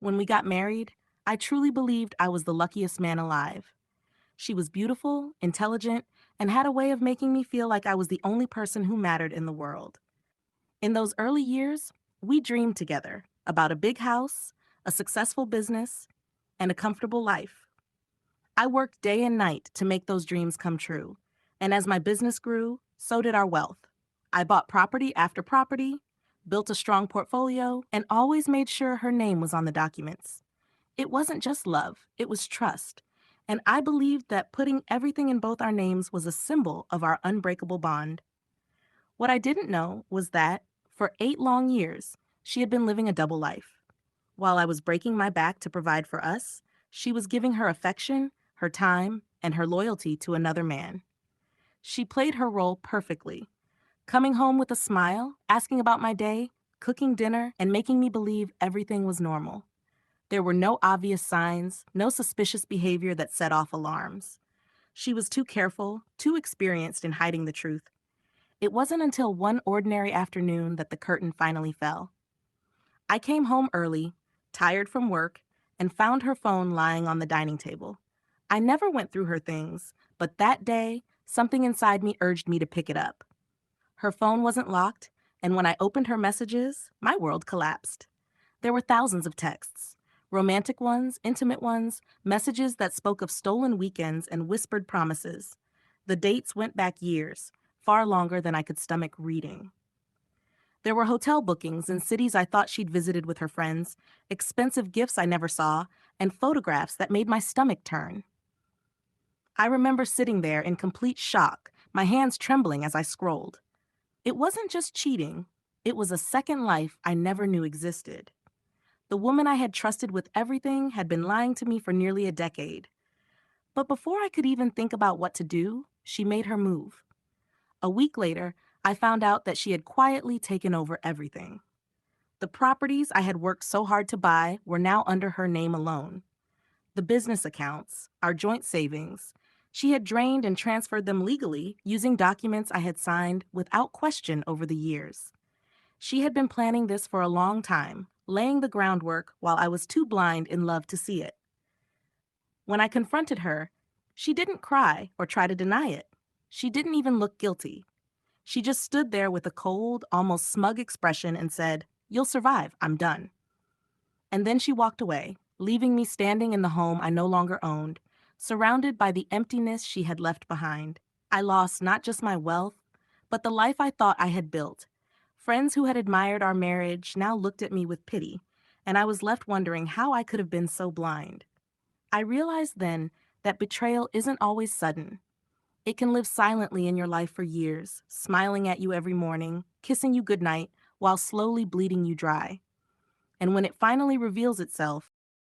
When we got married, I truly believed I was the luckiest man alive. She was beautiful, intelligent, and had a way of making me feel like I was the only person who mattered in the world. In those early years, we dreamed together about a big house, a successful business, and a comfortable life. I worked day and night to make those dreams come true. And as my business grew, so did our wealth. I bought property after property, built a strong portfolio, and always made sure her name was on the documents. It wasn't just love, it was trust. And I believed that putting everything in both our names was a symbol of our unbreakable bond. What I didn't know was that, for 8 long years, she had been living a double life. While I was breaking my back to provide for us, she was giving her affection, her time, and her loyalty to another man. She played her role perfectly, coming home with a smile, asking about my day, cooking dinner, and making me believe everything was normal. There were no obvious signs, no suspicious behavior that set off alarms. She was too careful, too experienced in hiding the truth. It wasn't until one ordinary afternoon that the curtain finally fell. I came home early, tired from work, and found her phone lying on the dining table. I never went through her things, but that day, something inside me urged me to pick it up. Her phone wasn't locked, and when I opened her messages, my world collapsed. There were thousands of texts, romantic ones, intimate ones, messages that spoke of stolen weekends and whispered promises. The dates went back years, far longer than I could stomach reading. There were hotel bookings in cities I thought she'd visited with her friends, expensive gifts I never saw, and photographs that made my stomach turn. I remember sitting there in complete shock, my hands trembling as I scrolled. It wasn't just cheating, it was a second life I never knew existed. The woman I had trusted with everything had been lying to me for nearly a decade. But before I could even think about what to do, she made her move. A week later, I found out that she had quietly taken over everything. The properties I had worked so hard to buy were now under her name alone. The business accounts, our joint savings, she had drained and transferred them legally using documents I had signed without question over the years. She had been planning this for a long time, laying the groundwork while I was too blind in love to see it. When I confronted her, she didn't cry or try to deny it. She didn't even look guilty. She just stood there with a cold, almost smug expression and said, "You'll survive, I'm done." And then she walked away, leaving me standing in the home I no longer owned, surrounded by the emptiness she had left behind. I lost not just my wealth, but the life I thought I had built. Friends who had admired our marriage now looked at me with pity, and I was left wondering how I could have been so blind. I realized then that betrayal isn't always sudden. It can live silently in your life for years, smiling at you every morning, kissing you goodnight, while slowly bleeding you dry. And when it finally reveals itself,